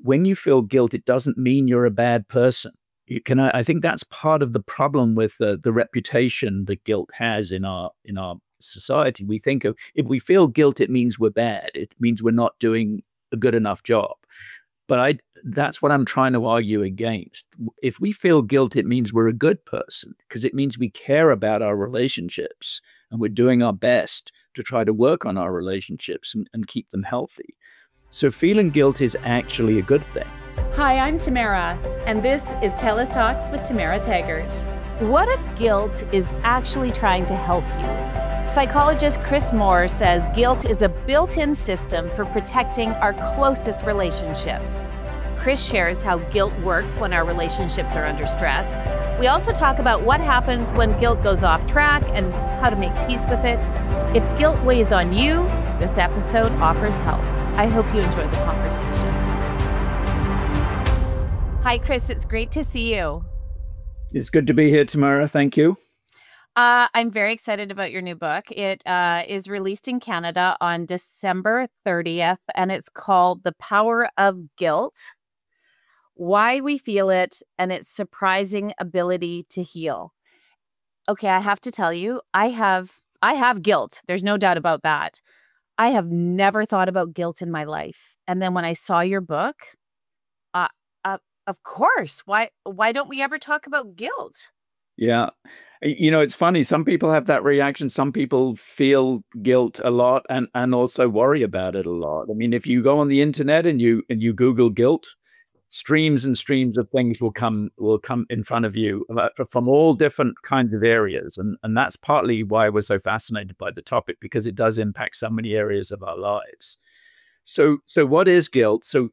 when you feel guilt, it doesn't mean you're a bad person. I think that's part of the problem with the reputation that guilt has in our society. We think of, if we feel guilt, it means we're bad. It means we're not doing a good enough job. But that's what I'm trying to argue against. If we feel guilt, it means we're a good person, because it means we care about our relationships and we're doing our best to try to work on our relationships and keep them healthy. So feeling guilt is actually a good thing. Hi, I'm Tamara, and this is TELUS Talks with Tamara Taggart. What if guilt is actually trying to help you? Psychologist Chris Moore says guilt is a built-in system for protecting our closest relationships. Chris shares how guilt works when our relationships are under stress. We also talk about what happens when guilt goes off track and how to make peace with it. If guilt weighs on you, this episode offers help. I hope you enjoy the conversation. Hi, Chris. It's great to see you. It's good to be here, Tamara. Thank you. I'm very excited about your new book. It is released in Canada on December 30th, and it's called The Power of Guilt: Why We Feel It and Its Surprising Ability to Heal. Okay, I have to tell you, I have guilt. There's no doubt about that. I have never thought about guilt in my life. And then when I saw your book, of course, why don't we ever talk about guilt? Yeah. It's funny. Some people have that reaction. Some people feel guilt a lot and also worry about it a lot. I mean, if you go on the internet and you Google guilt, streams and streams of things will come in front of you from all different kinds of areas. And that's partly why we're so fascinated by the topic, because it does impact so many areas of our lives. So what is guilt? So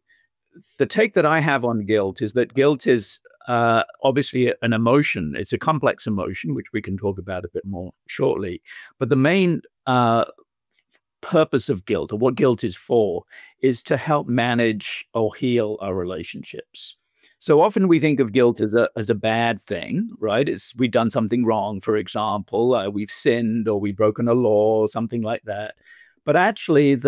the take that I have on guilt is that guilt is obviously an emotion. It's a complex emotion, which we can talk about a bit more shortly. But the main purpose of guilt, or what guilt is for, is to help manage or heal our relationships. So often we think of guilt as a bad thing, right? We've done something wrong, for example, we've sinned or we've broken a law or something like that. But actually,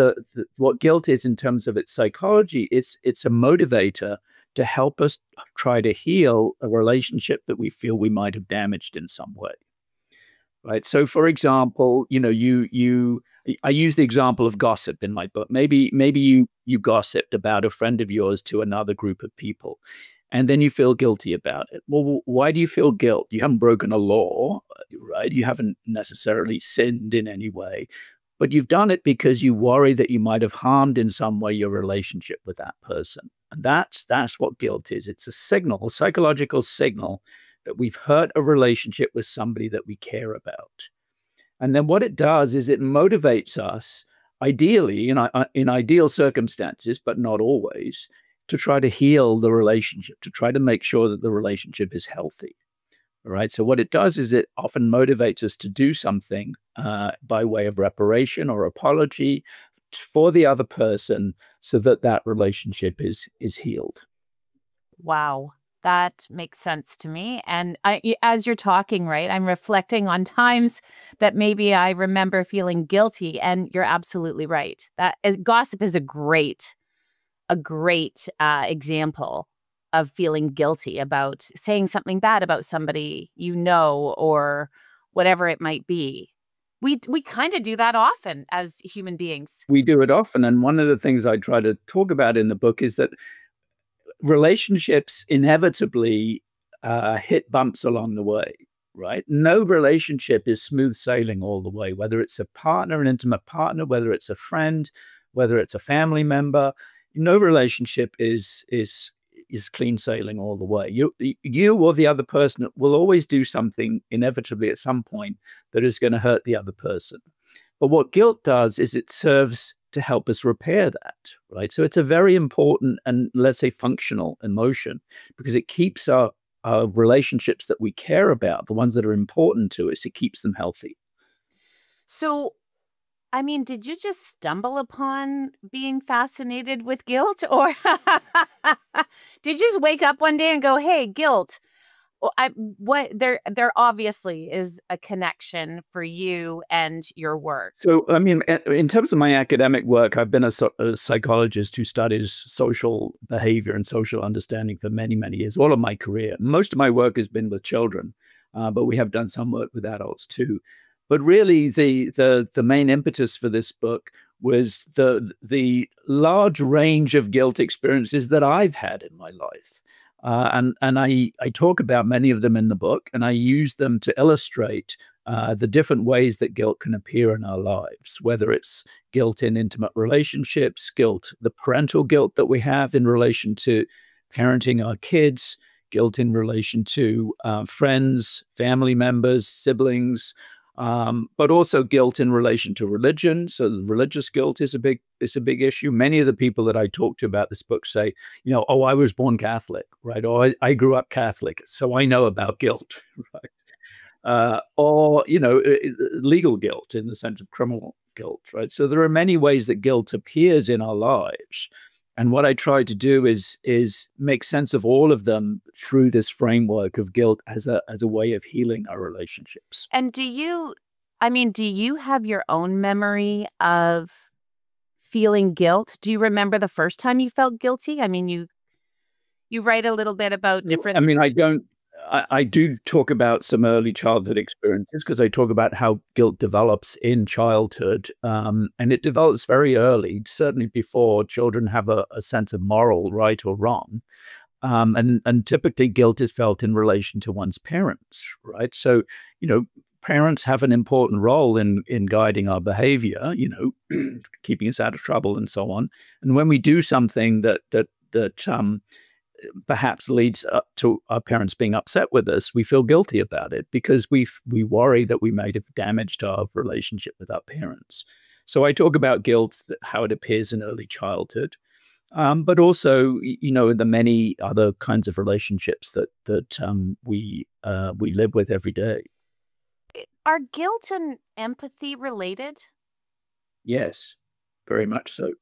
what guilt is in terms of its psychology, it's a motivator to help us try to heal a relationship that we feel we might have damaged in some way, right? So, for example, I use the example of gossip in my book. Maybe you gossiped about a friend of yours to another group of people, and then you feel guilty about it. Well, why do you feel guilt? You haven't broken a law, right? You haven't necessarily sinned in any way, but you've done it because you worry that you might have harmed in some way your relationship with that person. And that's what guilt is. It's a psychological signal that we've hurt a relationship with somebody that we care about. And then what it does is it motivates us, ideally, in ideal circumstances, but not always, to try to heal the relationship, to try to make sure that the relationship is healthy. All right. So what it does is it often motivates us to do something by way of reparation or apology for the other person, so that relationship is healed. Wow, that makes sense to me. And as you're talking, right, I'm reflecting on times that maybe I remember feeling guilty, and you're absolutely right. Gossip is a great example of feeling guilty about saying something bad about somebody, or whatever it might be. We kind of do that often as human beings. We do it often. And one of the things I try to talk about in the book is that relationships inevitably hit bumps along the way, right? No relationship is smooth sailing all the way, whether it's a partner, an intimate partner, whether it's a friend, whether it's a family member. No relationship is clean sailing all the way. You or the other person will always do something inevitably at some point that is going to hurt the other person. But what guilt does is it serves to help us repair that, right? So it's a very important and, let's say, functional emotion, because it keeps our relationships that we care about, the ones that are important to us, it keeps them healthy. So, I mean, did you just stumble upon being fascinated with guilt, or did you just wake up one day and go, hey, guilt, Well, there obviously is a connection for you and your work. So, I mean, in terms of my academic work, I've been a psychologist who studies social behavior and social understanding for many, many years, all of my career. Most of my work has been with children, but we have done some work with adults too. But really, the main impetus for this book was the large range of guilt experiences that I've had in my life. And I talk about many of them in the book, and I use them to illustrate the different ways that guilt can appear in our lives, whether it's guilt in intimate relationships, guilt, the parental guilt that we have in relation to parenting our kids, guilt in relation to friends, family members, siblings, but also guilt in relation to religion. So the religious guilt is a big issue. Many of the people that I talk to about this book say, oh, I was born Catholic, right? Or I grew up Catholic, so I know about guilt, right? Or legal guilt in the sense of criminal guilt, right? So there are many ways that guilt appears in our lives. And what I try to do is make sense of all of them through this framework of guilt as a way of healing our relationships. And do you have your own memory of feeling guilt? Do you remember the first time you felt guilty? I mean, you write a little bit about different. I mean, I do talk about some early childhood experiences because I talk about how guilt develops in childhood. And it develops very early, certainly before children have a sense of moral right or wrong. And typically guilt is felt in relation to one's parents, right? So, parents have an important role in guiding our behavior, keeping us out of trouble and so on. And when we do something that perhaps leads up to our parents being upset with us, we feel guilty about it because we worry that we might have damaged our relationship with our parents. So I talk about guilt, how it appears in early childhood, but also, the many other kinds of relationships that we live with every day. Are guilt and empathy related? Yes, very much so.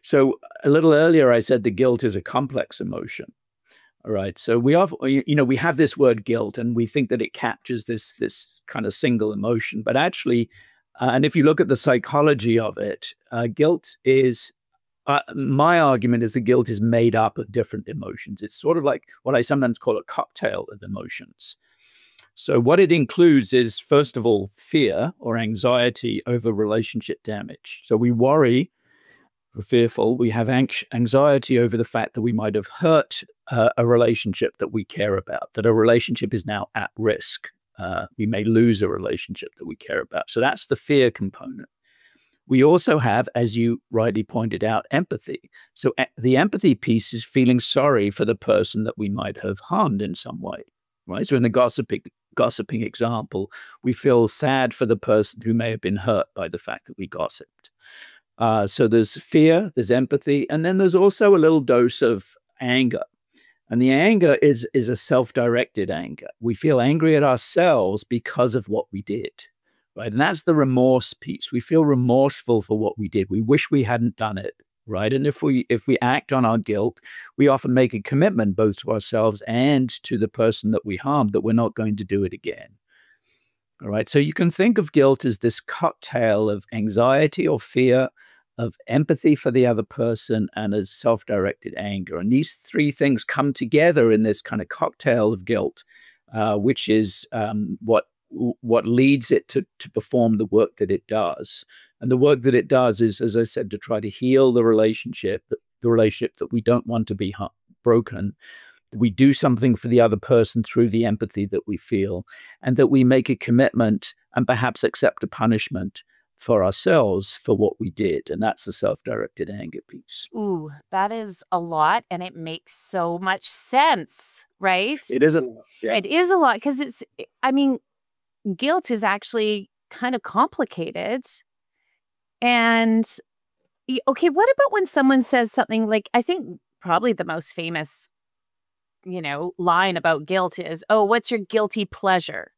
So a little earlier, I said the guilt is a complex emotion. All right. So we have this word guilt, and we think that it captures this kind of single emotion. But actually, and if you look at the psychology of it, guilt is my argument is that guilt is made up of different emotions. It's sort of like what I sometimes call a cocktail of emotions. So what it includes is, first of all, fear or anxiety over relationship damage. So we worry. We're fearful. We have anxiety over the fact that we might have hurt a relationship that we care about, that a relationship is now at risk. We may lose a relationship that we care about. So that's the fear component. We also have, as you rightly pointed out, empathy. So the empathy piece is feeling sorry for the person that we might have harmed in some way, right? So in the gossiping example, we feel sad for the person who may have been hurt by the fact that we gossiped. So there's fear, there's empathy, and then there's also a little dose of anger. And the anger is a self-directed anger. We feel angry at ourselves because of what we did, right? And that's the remorse piece. We feel remorseful for what we did. We wish we hadn't done it, right? And if we act on our guilt, we often make a commitment both to ourselves and to the person that we harmed that we're not going to do it again. All right. So you can think of guilt as this cocktail of anxiety or fear, of empathy for the other person, and as self-directed anger. And these three things come together in this kind of cocktail of guilt, which is what leads it to perform the work that it does. And the work that it does is, as I said, to try to heal the relationship that we don't want to be broken. We do something for the other person through the empathy that we feel, and that we make a commitment and perhaps accept a punishment for ourselves for what we did. And that's the self-directed anger piece. Ooh, that is a lot, and it makes so much sense, right? It is a lot. Yeah. It is a lot because guilt is actually kind of complicated. And okay, what about when someone says something like, I think probably the most famous line about guilt is, oh, what's your guilty pleasure?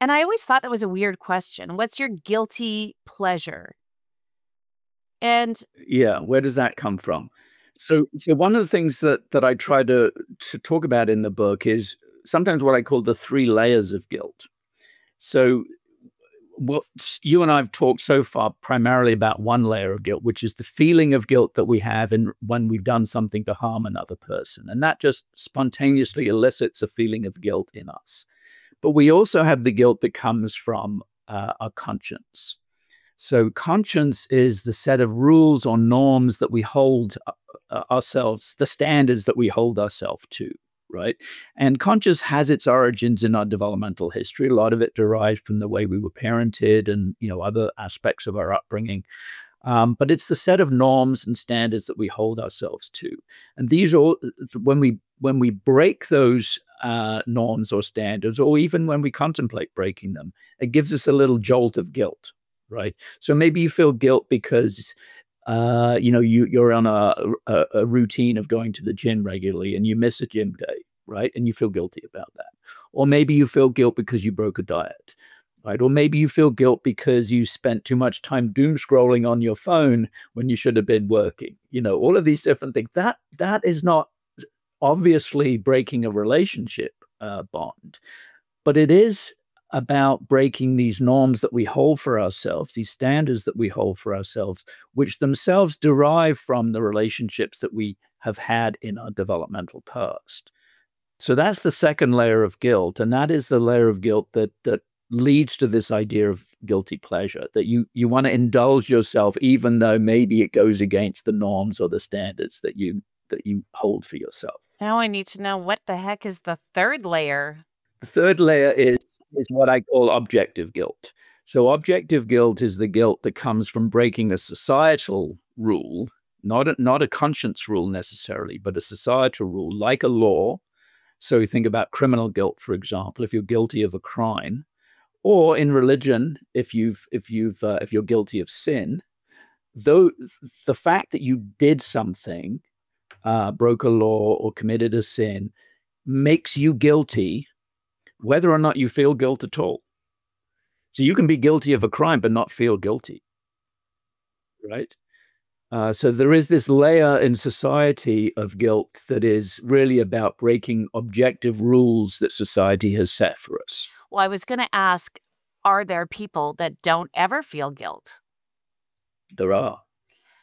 And I always thought that was a weird question. What's your guilty pleasure? And yeah, where does that come from? So one of the things that I try to talk about in the book is sometimes what I call the three layers of guilt. So what you and I have talked so far primarily about one layer of guilt, which is the feeling of guilt that we have when we've done something to harm another person. And that just spontaneously elicits a feeling of guilt in us. But we also have the guilt that comes from our conscience. So conscience is the set of rules or norms that we hold ourselves, the standards that we hold ourselves to, right? And conscience has its origins in our developmental history. A lot of it derives from the way we were parented and, other aspects of our upbringing. But it's the set of norms and standards that we hold ourselves to. And these are, when we break those norms or standards, or even when we contemplate breaking them, it gives us a little jolt of guilt, right? So maybe you feel guilt because you're on a routine of going to the gym regularly and you miss a gym day, right? And you feel guilty about that. Or maybe you feel guilt because you broke a diet, right? Or maybe you feel guilt because you spent too much time doom scrolling on your phone when you should have been working. All of these different things. That is not obviously breaking a relationship bond, but it is about breaking these norms that we hold for ourselves, these standards that we hold for ourselves, which themselves derive from the relationships that we have had in our developmental past. So that's the second layer of guilt, and that is the layer of guilt that leads to this idea of guilty pleasure, that you want to indulge yourself even though maybe it goes against the norms or the standards that you hold for yourself. Now I need to know, what the heck is the third layer? The third layer is what I call objective guilt. So objective guilt is the guilt that comes from breaking a societal rule, not a conscience rule necessarily, but a societal rule, like a law. So you think about criminal guilt, for example, if you're guilty of a crime, or in religion, if you're guilty of sin, though the fact that you did something, broke a law or committed a sin, makes you guilty, whether or not you feel guilt at all. So you can be guilty of a crime but not feel guilty, right? So there is this layer in society of guilt that is really about breaking objective rules that society has set for us. Well, I was going to ask, are there people that don't ever feel guilt? There are.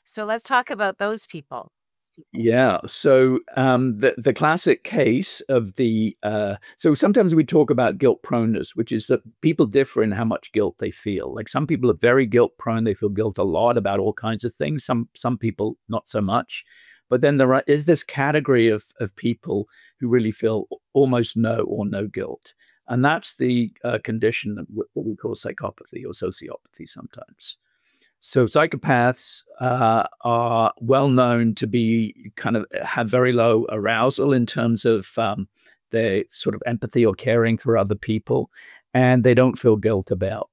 So let's talk about those people. Yeah. So the classic case of so sometimes we talk about guilt proneness, which is that people differ in how much guilt they feel. Like some people are very guilt prone. They feel guilt a lot about all kinds of things. Some people not so much. But then there is this category of people who really feel almost no or no guilt. And that's the condition that what we call psychopathy or sociopathy sometimes. So psychopaths are well known to be have very low arousal in terms of their sort of empathy or caring for other people. And they don't feel guilt about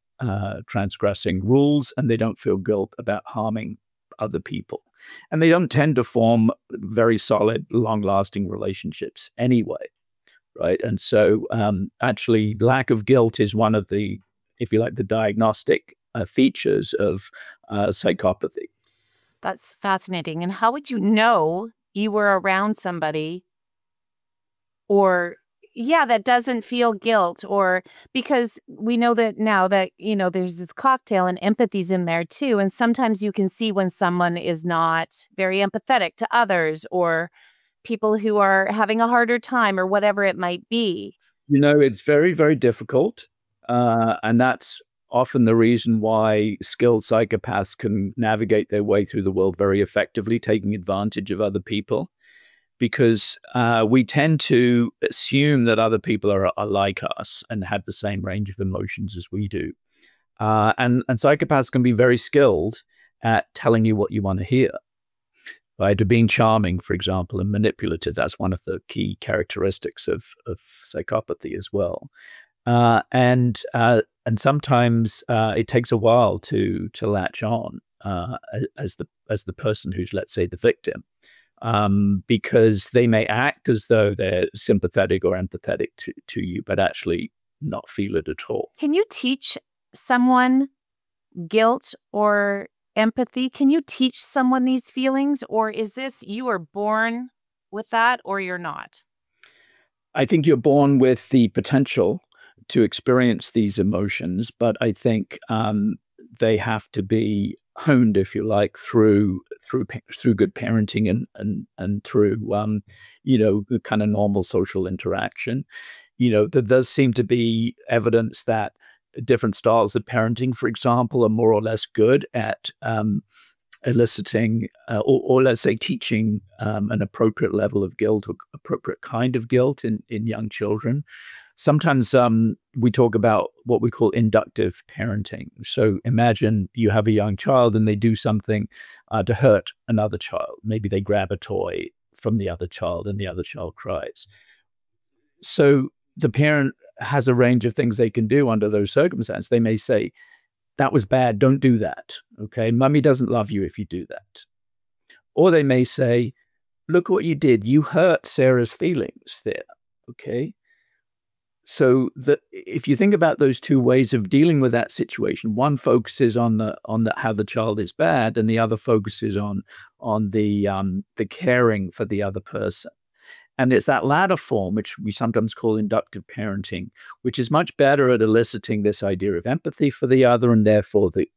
transgressing rules, and they don't feel guilt about harming other people. And they don't tend to form very solid, long-lasting relationships anyway, right? And so actually lack of guilt is one of the, if you like, the diagnostic features of psychopathy. That's fascinating. And how would you know you were around somebody that doesn't feel guilt? Or because we know that now that, there's this cocktail and empathy's in there too. And sometimes you can see when someone is not very empathetic to others, or people who are having a harder time, or whatever it might be. It's very, very difficult. And that's often the reason why skilled psychopaths can navigate their way through the world very effectively, taking advantage of other people, because we tend to assume that other people are like us and have the same range of emotions as we do. And psychopaths can be very skilled at telling you what you want to hear, right? To being charming, for example, and manipulative. That's one of the key characteristics of psychopathy as well. And sometimes it takes a while to latch on as the person who's, let's say, the victim, because they may act as though they're sympathetic or empathetic to you, but actually not feel it at all. Can you teach someone guilt, or empathy? Can you teach someone these feelings, or is this you are born with that or you're not? I think you're born with the potential to experience these emotions, but I think they have to be honed, if you like, through good parenting and through the kind of normal social interaction. There does seem to be evidence that different styles of parenting, for example, are more or less good at eliciting or let's say teaching an appropriate level of guilt or appropriate kind of guilt in young children. Sometimes we talk about what we call inductive parenting. So imagine you have a young child and they do something to hurt another child. Maybe they grab a toy from the other child and the other child cries. So the parent has a range of things they can do under those circumstances. They may say, that was bad, don't do that. Okay, mommy doesn't love you if you do that. Or they may say, look what you did. You hurt Sarah's feelings there. Okay. So if you think about those two ways of dealing with that situation, one focuses on the how the child is bad, and the other focuses on the caring for the other person. And it's that latter form, which we sometimes call inductive parenting, which is much better at eliciting this idea of empathy for the other and therefore the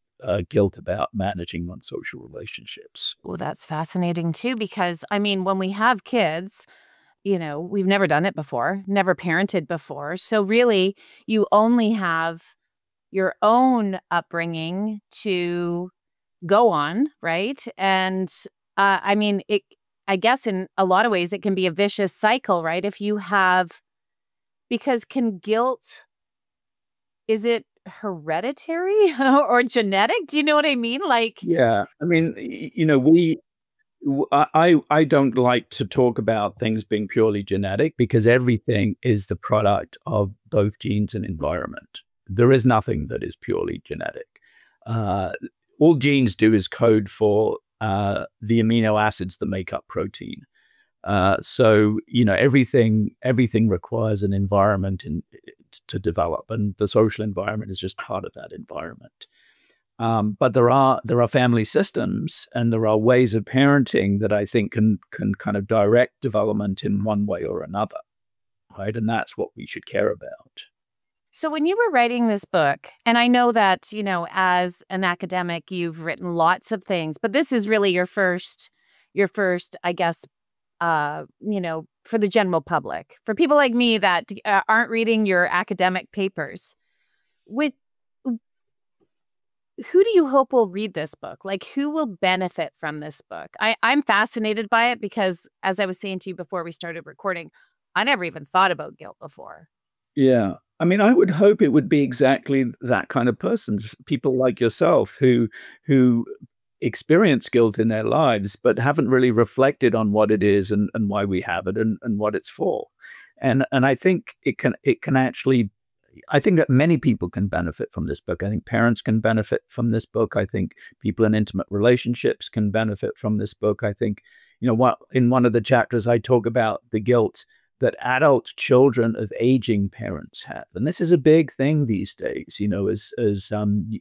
guilt about managing one's social relationships. Well, that's fascinating too, because I mean, when we have kids, we've never done it before, never parented before. So really, you only have your own upbringing to go on, right? And I mean, I guess in a lot of ways, it can be a vicious cycle, right? Because is it hereditary or genetic? Do you know what I mean? Like, Yeah, I mean, I don't like to talk about things being purely genetic because everything is the product of both genes and environment. There is nothing that is purely genetic. Uh, all genes do is code for the amino acids that make up protein. So everything requires an environment to develop, and the social environment is just part of that environment. But there are family systems and there are ways of parenting that I think can kind of direct development in one way or another, right? And that's what we should care about. so when you were writing this book, and I know that, as an academic, you've written lots of things, but this is really your first, I guess, for the general public, for people like me that aren't reading your academic papers. With Who do you hope will read this book? Like, who will benefit from this book? I'm fascinated by it because, as I was saying to you before we started recording, I never even thought about guilt before. Yeah. I mean, I would hope it would be exactly that kind of person, just people like yourself who experience guilt in their lives, but haven't really reflected on what it is and why we have it and what it's for. And I think it can actually I think that many people can benefit from this book. I think parents can benefit from this book. I think people in intimate relationships can benefit from this book. I think, what in one of the chapters I talk about the guilt that adult children of aging parents have. And this is a big thing these days, as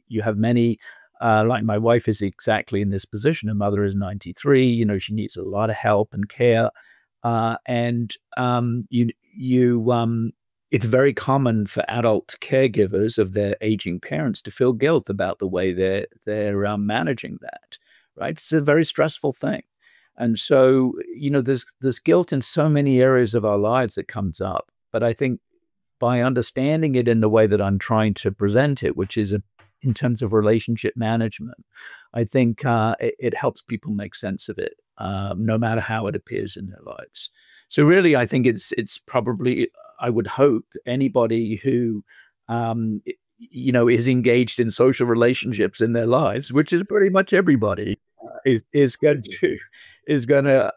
you have many, like my wife is exactly in this position. Her mother is 93, she needs a lot of help and care. And it's very common for adult caregivers of their aging parents to feel guilt about the way they're managing that, right? It's a very stressful thing. And so, there's guilt in so many areas of our lives that comes up. But I think by understanding it in the way that I'm trying to present it, which is in terms of relationship management, I think it helps people make sense of it, no matter how it appears in their lives. So really, I think it's probably, I would hope, anybody who is engaged in social relationships in their lives, which is pretty much everybody, is going to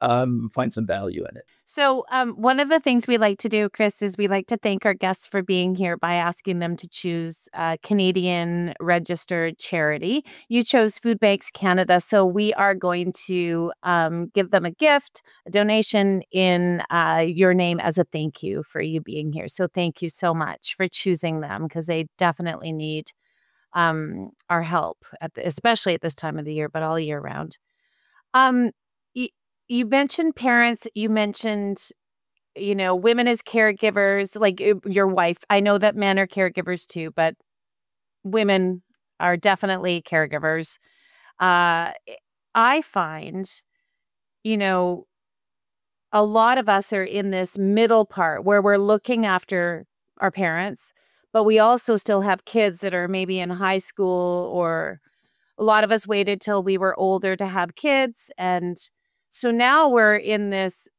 find some value in it. So one of the things we like to do, Chris, is we like to thank our guests for being here by asking them to choose a Canadian registered charity. You chose Food Banks Canada, so we are going to give them a gift, a donation in your name as a thank you for you being here. So thank you so much for choosing them because they definitely need our help, especially at this time of the year, but all year round. Um, you, you mentioned parents, you mentioned, women as caregivers, like your wife. I know that men are caregivers too, but women are definitely caregivers. Uh, I find, you know, a lot of us are in this middle part where we're looking after our parents, but we also still have kids that are maybe in high school, or a lot of us waited till we were older to have kids. And so now we're in this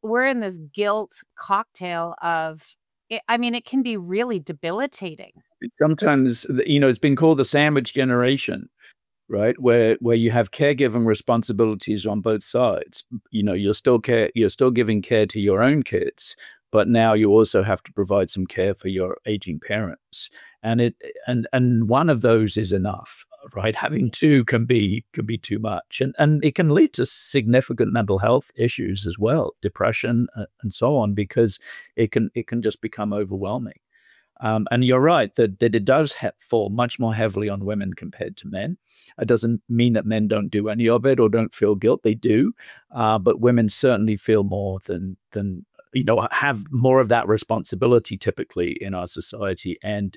guilt cocktail of it. I mean, it can be really debilitating. Sometimes, it's been called the sandwich generation, right? Where you have caregiving responsibilities on both sides. You're still giving care to your own kids, but now you also have to provide some care for your aging parents. And one of those is enough, right? Having two can be too much. And it can lead to significant mental health issues as well, depression, and so on, because it can just become overwhelming. And you're right that it does fall much more heavily on women compared to men. It doesn't mean that men don't do any of it or don't feel guilt. They do, but women certainly feel more than have more of that responsibility typically in our society, and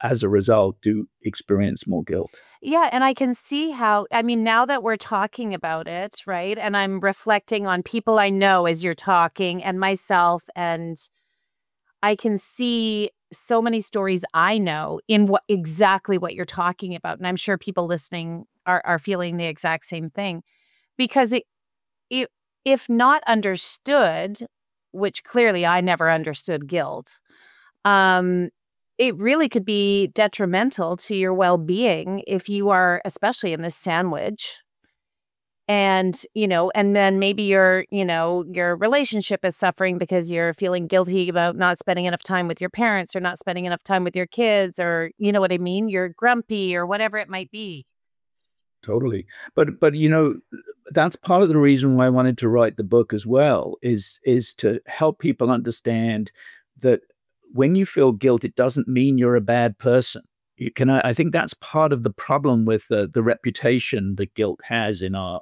as a result, do experience more guilt. Yeah, and I can see how, I mean, now that we're talking about it, right? And I'm reflecting on people I know as you're talking and myself, and I can see so many stories I know in exactly what you're talking about. And I'm sure people listening are feeling the exact same thing, because it if not understood, which clearly I never understood guilt, um, it really could be detrimental to your well-being if you are, especially in this sandwich. And then maybe your relationship is suffering because you're feeling guilty about not spending enough time with your parents, or not spending enough time with your kids, or you know what I mean? You're grumpy or whatever it might be. Totally. But that's part of the reason why I wanted to write the book as well, is to help people understand that when you feel guilt, it doesn't mean you're a bad person. I think that's part of the problem with the reputation that guilt has in our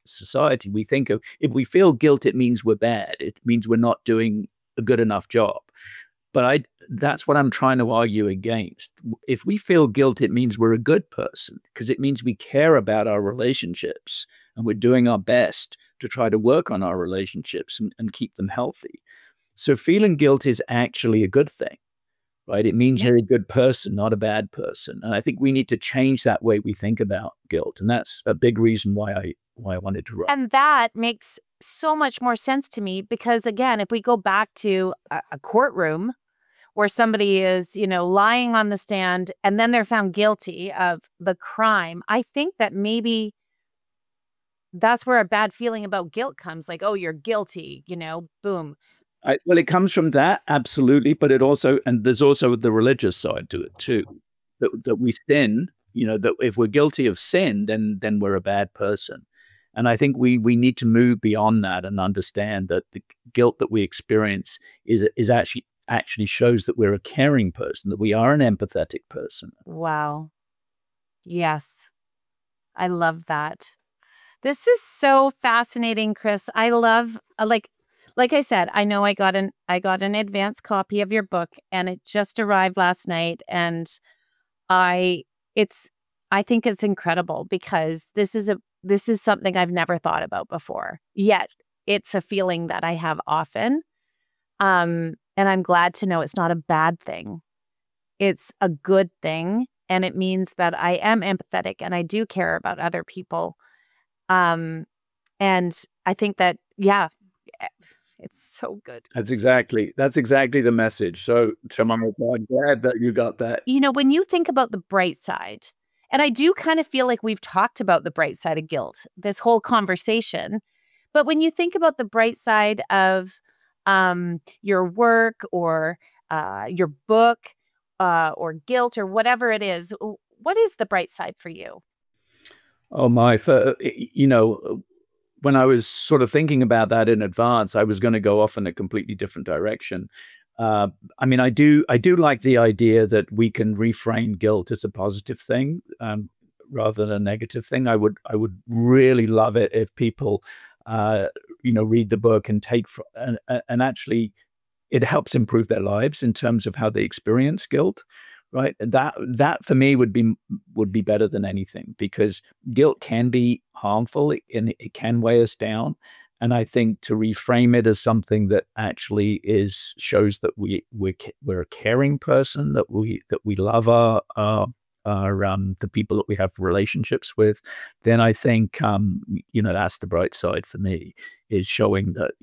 society. We think of, if we feel guilt, it means we're bad. It means we're not doing a good enough job. But that's what I'm trying to argue against. If we feel guilt, it means we're a good person, because it means we care about our relationships and we're doing our best to try to work on our relationships and keep them healthy. So feeling guilt is actually a good thing, right? It means Yeah. you're a good person, not a bad person. And I think we need to change that way we think about guilt. And that's a big reason why I wanted to write. And that makes so much more sense to me, because again, if we go back to a courtroom where somebody is, lying on the stand and then they're found guilty of the crime, I think that maybe that's where a bad feeling about guilt comes. Like, oh, you're guilty, boom. Well, it comes from that, absolutely, but there's also the religious side to it too, that we sin, that if we're guilty of sin, then we're a bad person. And I think we need to move beyond that and understand that the guilt that we experience is actually shows that we're a caring person, that we are an empathetic person. Wow. Yes. I love that. This is so fascinating, Chris. I love, like I said, I know I got an advance copy of your book, and it just arrived last night, and I it's I think it's incredible, because this is something I've never thought about before. Yet it's a feeling that I have often. And I'm glad to know it's not a bad thing. It's a good thing, and it means that I am empathetic and I do care about other people. Um, and I think that, yeah, eh, it's so good. That's exactly the message. So, Tamara, I'm glad that you got that. When you think about the bright side, and I do kind of feel like we've talked about the bright side of guilt this whole conversation, but when you think about the bright side of your work, or your book, or guilt, or whatever it is, what is the bright side for you? Oh my, when I was sort of thinking about that in advance, I was going to go off in a completely different direction. I mean, I do like the idea that we can reframe guilt as a positive thing, rather than a negative thing. I would really love it if people, read the book and and actually it helps improve their lives in terms of how they experience guilt. Right. That for me would be better than anything, because guilt can be harmful and it can weigh us down. And I think to reframe it as something that actually shows that we're a caring person, that we love our the people that we have relationships with, then I think that's the bright side for me, is showing that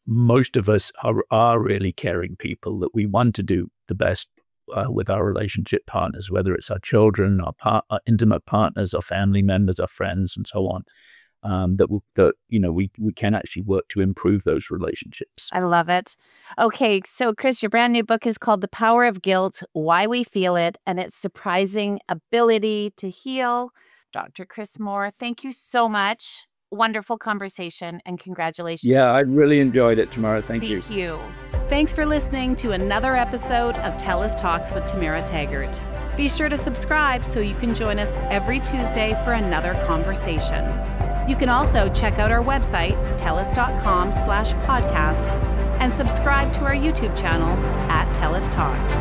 most of us are really caring people, that we want to do the best with our relationship partners, whether it's our children, our intimate partners, our family members, our friends, and so on. We can actually work to improve those relationships. I love it. Okay, so Chris, your brand new book is called The Power of Guilt, Why We Feel It, and Its Surprising Ability to Heal. Dr. Chris Moore, thank you so much. Wonderful conversation, and congratulations. Yeah, I really enjoyed it, Tamara. Thank you. Thank you. Thanks for listening to another episode of TELUS Talks with Tamara Taggart. Be sure to subscribe so you can join us every Tuesday for another conversation. You can also check out our website, telus.com/podcast, and subscribe to our YouTube channel at TELUS Talks.